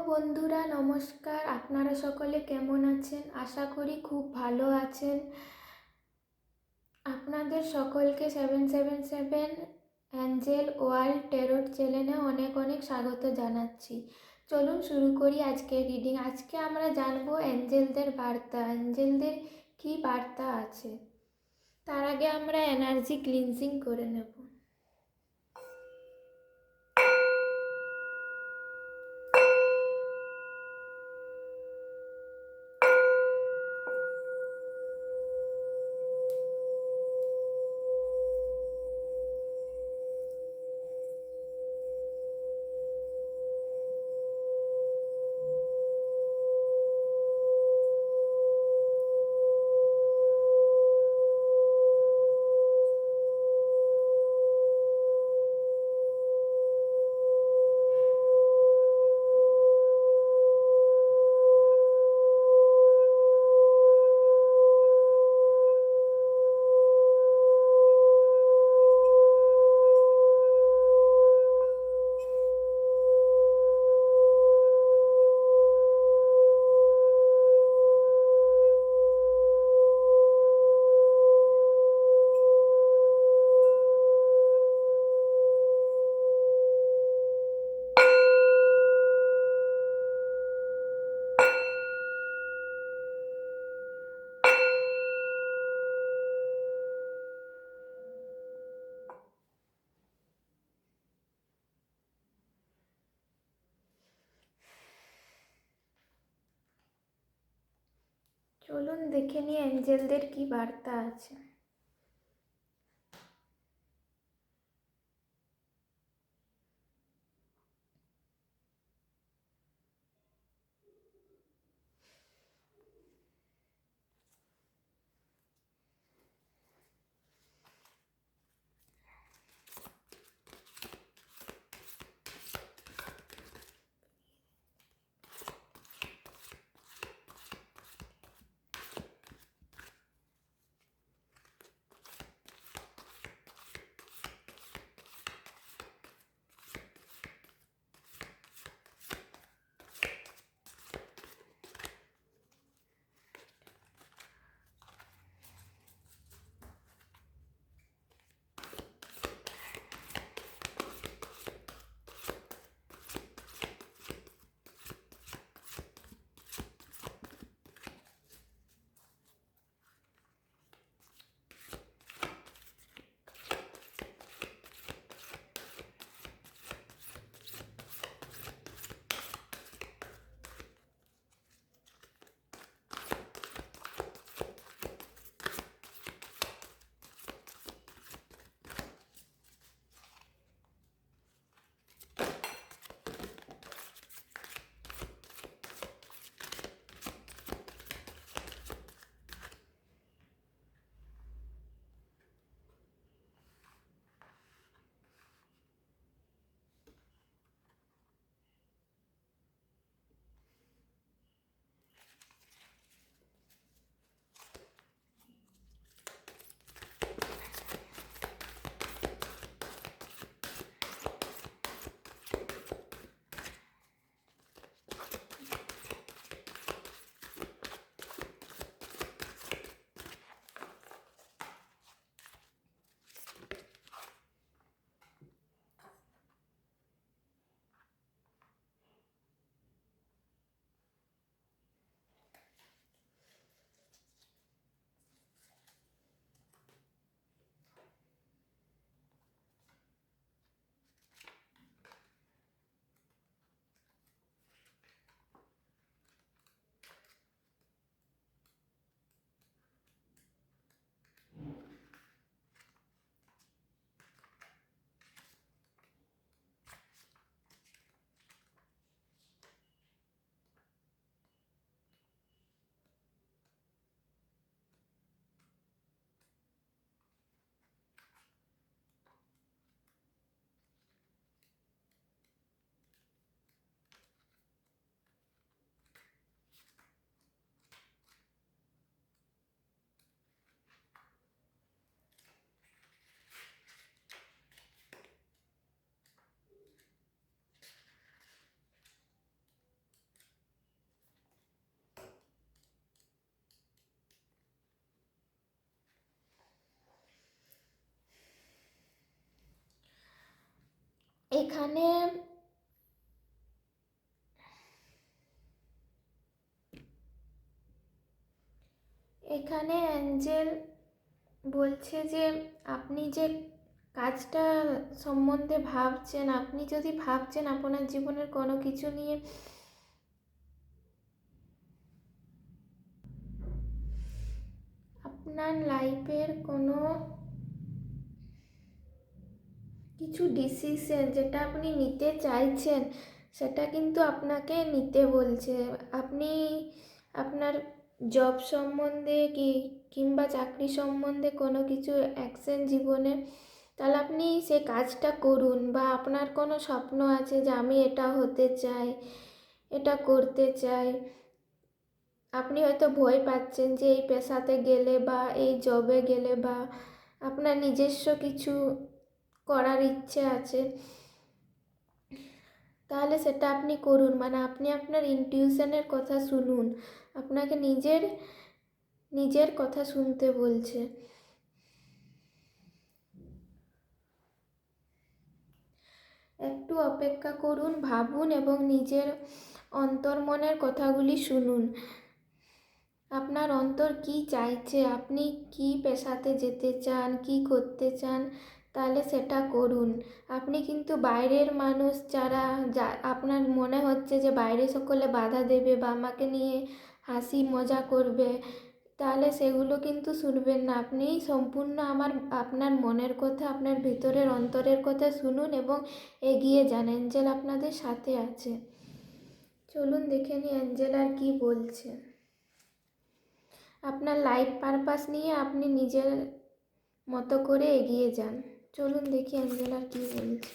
বন্ধুরা, নমস্কার। আপনারা সকলে কেমন আছেন? আশা করি খুব ভালো আছেন। আপনাদের সকলকে 777 অ্যাঞ্জেল ওয়ার্ল্ড ট্যারোট চ্যানেলে অনেক অনেক স্বাগত জানাচ্ছি। চলুন শুরু করি আজকের রিডিং। আজকে আমরা জানবো অ্যাঞ্জেলদের বার্তা, অ্যাঞ্জেলদের কী বার্তা আছে। তার আগে আমরা এনার্জি ক্লিনজিং করে নেব। চলুন দেখে নিই অ্যাঞ্জেলদের কী বার্তা আছে। এখানে এখানে অ্যাঞ্জেল বলছে যে আপনি যে কাজটা সম্বন্ধে ভাবছেন, আপনি যদি ভাবছেন আপনার জীবনের কোনো কিছু নিয়ে, আপনার লাইফের কোনো কিছু ডিসিশন যেটা আপনি নিতে চাইছেন সেটা কিন্তু আপনাকে নিতে বলছে। আপনি আপনার জব সম্বন্ধে কিংবা চাকরি সম্বন্ধে কোনো কিছু অ্যাকশন জীবনে, তাহলে আপনি সে কাজটা করুন। বা আপনার কোনো স্বপ্ন আছে যে আমি এটা হতে চাই, এটা করতে চাই, আপনি হয়তো ভয় পাচ্ছেন যে এই পেশাতে গেলে বা এই জবে গেলে, বা আপনার নিজস্ব কিছু করার ইচ্ছে আছে, তাহলে সেটা আপনি করুন। মানে আপনি আপনার ইনটিউশনের কথা শুনুন, আপনাকে নিজের কথা শুনতে বলছে। একটু অপেক্ষা করুন, ভাবুন এবং নিজের অন্তর্মনের কথাগুলি শুনুন। আপনার অন্তর কি চাইছে, আপনি কি পেশাতে যেতে চান, কি করতে চান, তাহলে সেটা করুন। আপনি কিন্তু বাইরের মানুষ যা আপনার মনে হচ্ছে যে বাইরে সকলে বাধা দেবে বা আমাকে নিয়ে হাসি মজা করবে, তাহলে সেগুলো কিন্তু শুনবেন না। আপনি সম্পূর্ণ আপনার মনের কথা, আপনার ভেতরের অন্তরের কথা শুনুন এবং এগিয়ে যান। অ্যাঞ্জেল আপনাদের সাথে আছে। চলুন দেখে নিই অ্যাঞ্জেল আর কি বলছে। আপনার লাইফ পারপাস নিয়ে আপনি নিজের মতো করে এগিয়ে যান। চলুন দেখি অ্যাঞ্জেল আর কি বলছে।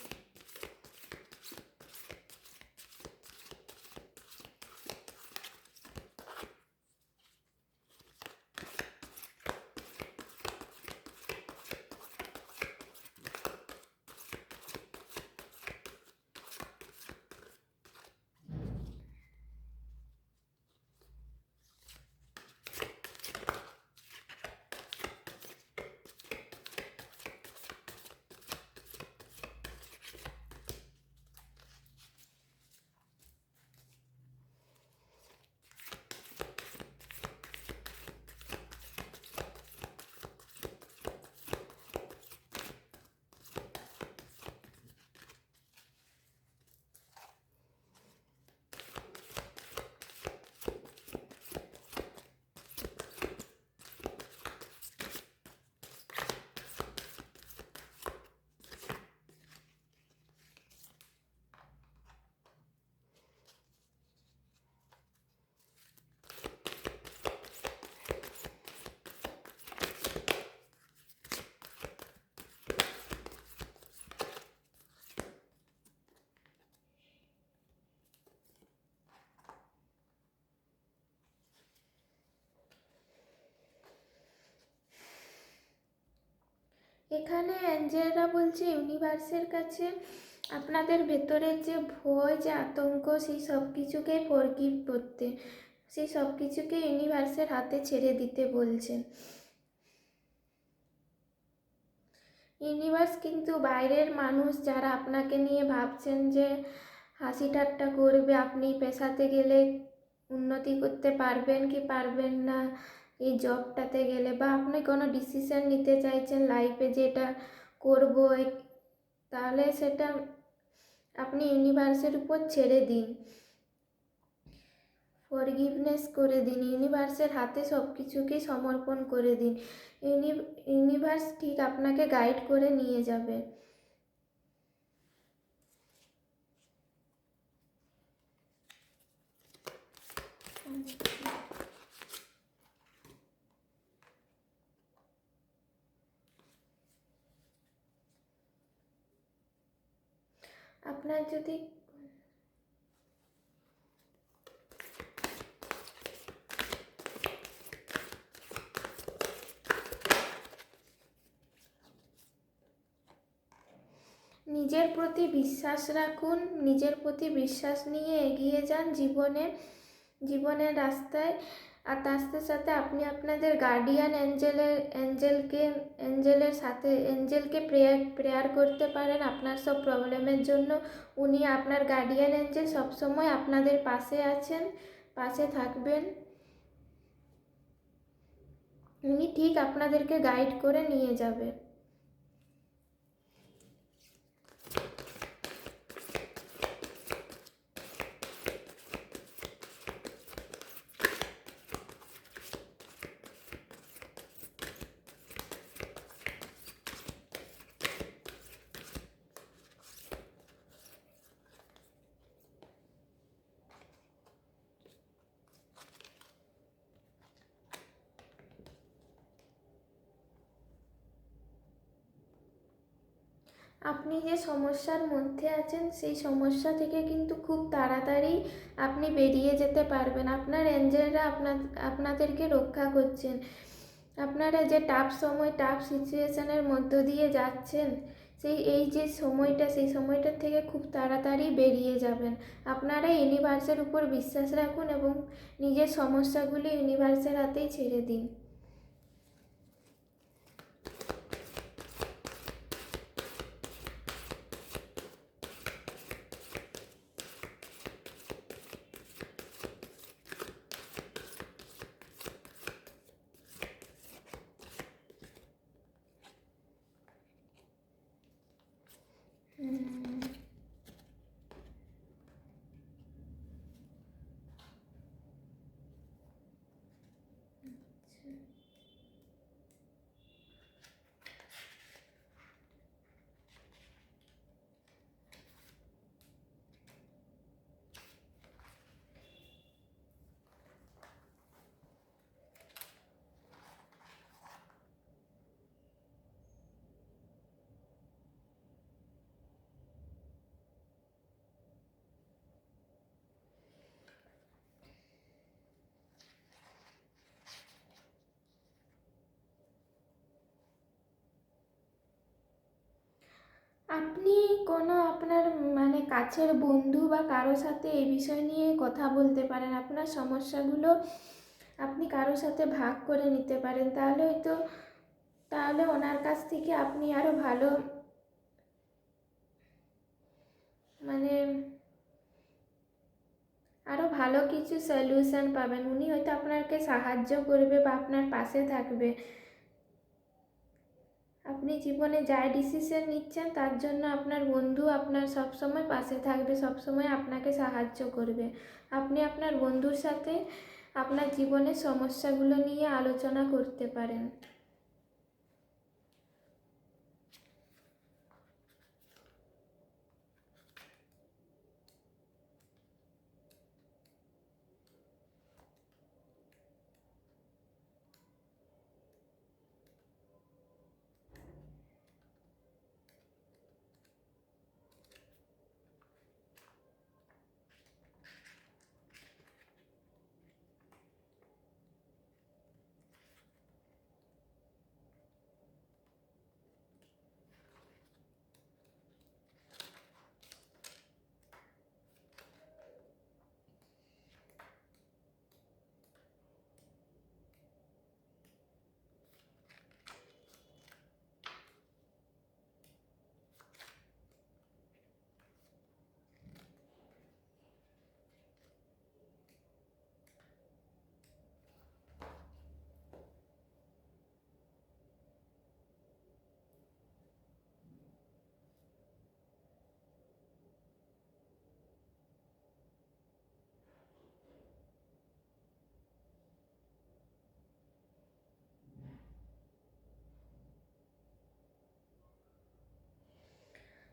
এখানে অ্যাঞ্জেলরা বলছে ইউনিভার্সের কাছে আপনাদের ভেতরের যে ভয়, যে আতঙ্ক, সেই সব কিছুকে ফরগিভ করতে, সেই সব কিছুকে ইউনিভার্সের হাতে ছেড়ে দিতে বলছেন। ইউনিভার্স কিন্তু বাইরের মানুষ যারা আপনাকে নিয়ে ভাবছেন যে হাসি ঠাট্টা করবে, আপনি পেশাতে গেলে উন্নতি করতে পারবেন কি পারবেন না, এই জবটাতে গেলে, বা আপনি কোনো ডিসিশন নিতে চাইছেন লাইফে যে এটা করবো, তাহলে সেটা আপনি ইউনিভার্সের উপর ছেড়ে দিন, ফরগিভনেস করে দিন, ইউনিভার্সের হাতে সব কিছুকেই সমর্পণ করে দিন। ইউনিভার্স ঠিক আপনাকে গাইড করে নিয়ে যাবে। আপনার যদি নিজের প্রতি বিশ্বাস রাখুন, নিজের প্রতি বিশ্বাস নিয়ে এগিয়ে যান জীবনের রাস্তায়। আর তার সাথে সাথে আপনি আপনাদের গার্ডিয়ান এঞ্জেলকে প্রেয়ার করতে পারেন আপনার সব প্রবলেমের জন্য। উনি আপনার গার্ডিয়ান এঞ্জেল সবসময় আপনাদের পাশে আছেন, পাশে থাকবেন। উনি ঠিক আপনাদেরকে গাইড করে নিয়ে যাবে। আপনি যে সমস্যার মধ্যে আছেন সেই সমস্যা থেকে কিন্তু খুব তাড়াতাড়ি আপনি বেরিয়ে যেতে পারবেন। আপনার এঞ্জেলরা আপনাদেরকে রক্ষা করছেন। আপনারা যে টাফ সিচুয়েশনের মধ্য দিয়ে যাচ্ছেন, সেই সময়টার থেকে খুব তাড়াতাড়ি বেরিয়ে যাবেন। আপনারা ইউনিভার্সের উপর বিশ্বাস রাখুন এবং নিজের সমস্যাগুলি ইউনিভার্সের হাতেই ছেড়ে দিন। আপনি কোনো আপনার কাছের বন্ধু বা কারো সাথে এই বিষয় নিয়ে কথা বলতে পারেন। আপনার সমস্যাগুলো আপনি কারোর সাথে ভাগ করে নিতে পারেন। তাহলে ওনার কাছ থেকে আপনি আরও ভালো কিছু সলিউশন পাবেন। উনি হয়তো আপনাকে সাহায্য করবে বা আপনার পাশে থাকবে। আপনি জীবনে যা ডিসিশন নিচ্ছেন তার জন্য আপনার বন্ধু আপনার সবসময় পাশে থাকবে, সবসময় আপনাকে সাহায্য করবে। আপনি আপনার বন্ধুর সাথে আপনার জীবনের সমস্যাগুলো নিয়ে আলোচনা করতে পারেন।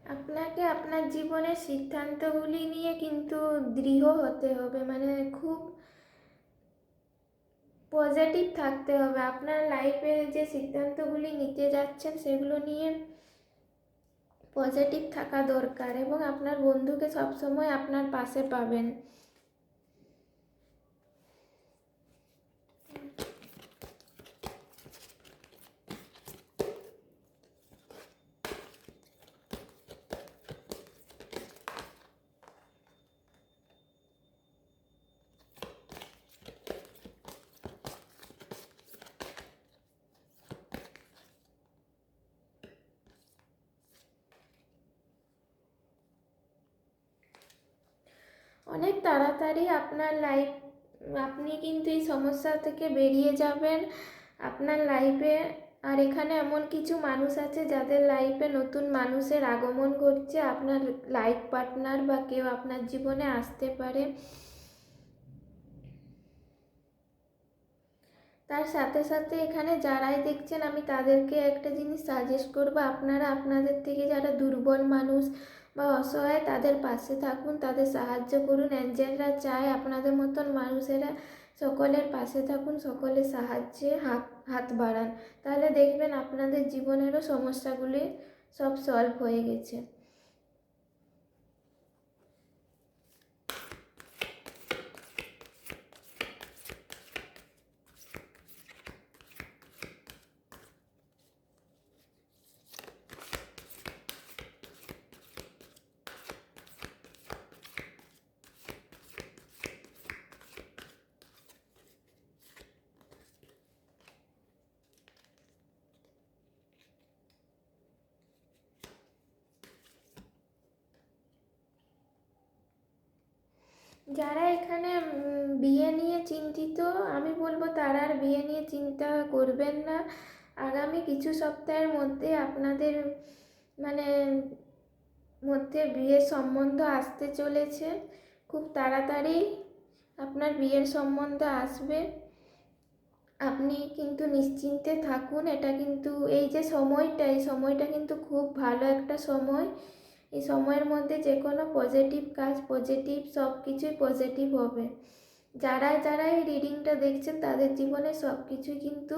আপনাকে আপনার জীবনের সিদ্ধান্তগুলি নিয়ে কিন্তু দৃঢ় হতে হবে, খুব পজিটিভ থাকতে হবে। আপনার লাইফে যে সিদ্ধান্তগুলি নিতে যাচ্ছেন সেগুলো নিয়ে পজিটিভ থাকা দরকার এবং আপনার বন্ধুকে সবসময় আপনার পাশে পাবেন। অনেক তাড়াতাড়ি আপনার লাইফ, আপনি কিন্তু এই সমস্যা থেকে বেরিয়ে যাবেন আপনার লাইফে। আর এখানে এমন কিছু মানুষ আছে যাদের লাইফে নতুন মানুষের আগমন ঘটছে, আপনার লাইফ পার্টনার বা কেউ আপনার জীবনে আসতে পারে। তার সাথে সাথে এখানে যারাই দেখছেন, আমি তাদেরকে একটা জিনিস সাজেস্ট করবো, আপনারা আপনাদের থেকে যারা দুর্বল মানুষ বা অসহায় তাদের পাশে থাকুন, তাদের সাহায্য করুন। অ্যাঞ্জেলরা চায় আপনাদের মতন মানুষেরা সকলের পাশে থাকুন, সকলের সাহায্যে হাত হাত বাড়ান। তাহলে দেখবেন আপনাদের জীবনেরও সমস্যাগুলি সব সলভ হয়ে গেছে। যারা এখানে বিয়ে নিয়ে চিন্তিত, আমি বলবো তারা আর বিয়ে নিয়ে চিন্তা করবেন না। আগামী কিছু সপ্তাহের মধ্যে আপনাদের মানে মধ্যে বিয়ের সম্বন্ধ আসতে চলেছে। খুব তাড়াতাড়ি আপনার বিয়ের সম্বন্ধ আসবে। আপনি কিন্তু নিশ্চিন্তে থাকুন। এটা কিন্তু এই যে সময়টা, এই সময়টা কিন্তু খুব ভালো একটা সময়। এই সময়ের মধ্যে যে কোনো পজিটিভ কাজ, পজিটিভ সব কিছুই পজিটিভ হবে। যারা যারা এই রিডিংটা দেখছেন তাদের জীবনে সব কিছুই কিন্তু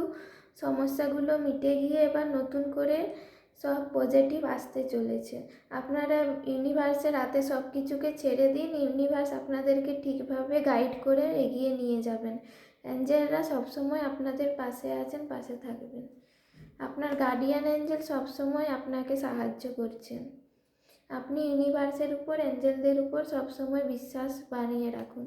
সমস্যাগুলো মিটে গিয়ে এবার নতুন করে সব পজিটিভ আসতে চলেছে। আপনারা ইউনিভার্সের হাতে সব কিছুকে ছেড়ে দিন, ইউনিভার্স আপনাদেরকে ঠিকভাবে গাইড করে এগিয়ে নিয়ে যাবেন। অ্যাঞ্জেলরা সবসময় আপনাদের পাশে আছেন, পাশে থাকবেন। আপনার গার্ডিয়ান অ্যাঞ্জেল সবসময় আপনাকে সাহায্য করছেন। আপনি ইউনিভার্সের উপর, অ্যাঞ্জেলদের উপর সবসময় বিশ্বাস বানিয়ে রাখুন।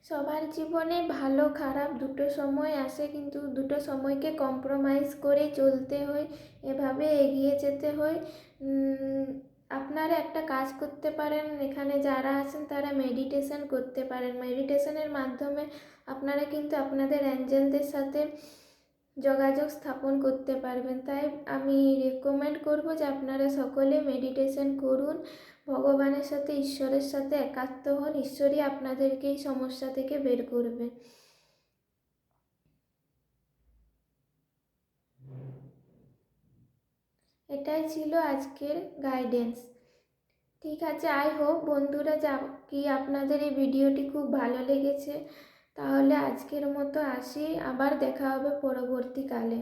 সবার জীবনে ভালো খারাপ দুটো সময় আসে, কিন্তু দুটো সময়কে কম্প্রোমাইজ করে চলতে হয়, এভাবে এগিয়ে যেতে হয়। আপনারা একটা কাজ করতে পারেন, এখানে যারা আছেন তারা মেডিটেশন করতে পারেন। মেডিটেশনের মাধ্যমে আপনারা কিন্তু আপনাদের অ্যাঞ্জেলদের সাথে যোগাযোগ স্থাপন করতে পারবেন। তাই আমি রেকমেন্ড করব যে আপনারা সকলে মেডিটেশন করুন, ভগবানের সাথে, ঈশ্বরের সাথে একাত্ম হন। ঈশ্বরই আপনাদেরকে এই সমস্যা থেকে বের করবে। এটাই ছিল আজকের গাইডেন্স। ঠিক আছে, আই হোপ বন্ধুরা কি আপনাদের এই ভিডিওটি খুব ভালো লেগেছে। তাহলে আজকের মতো আসি, আবার দেখা হবে পরবর্তীকালে।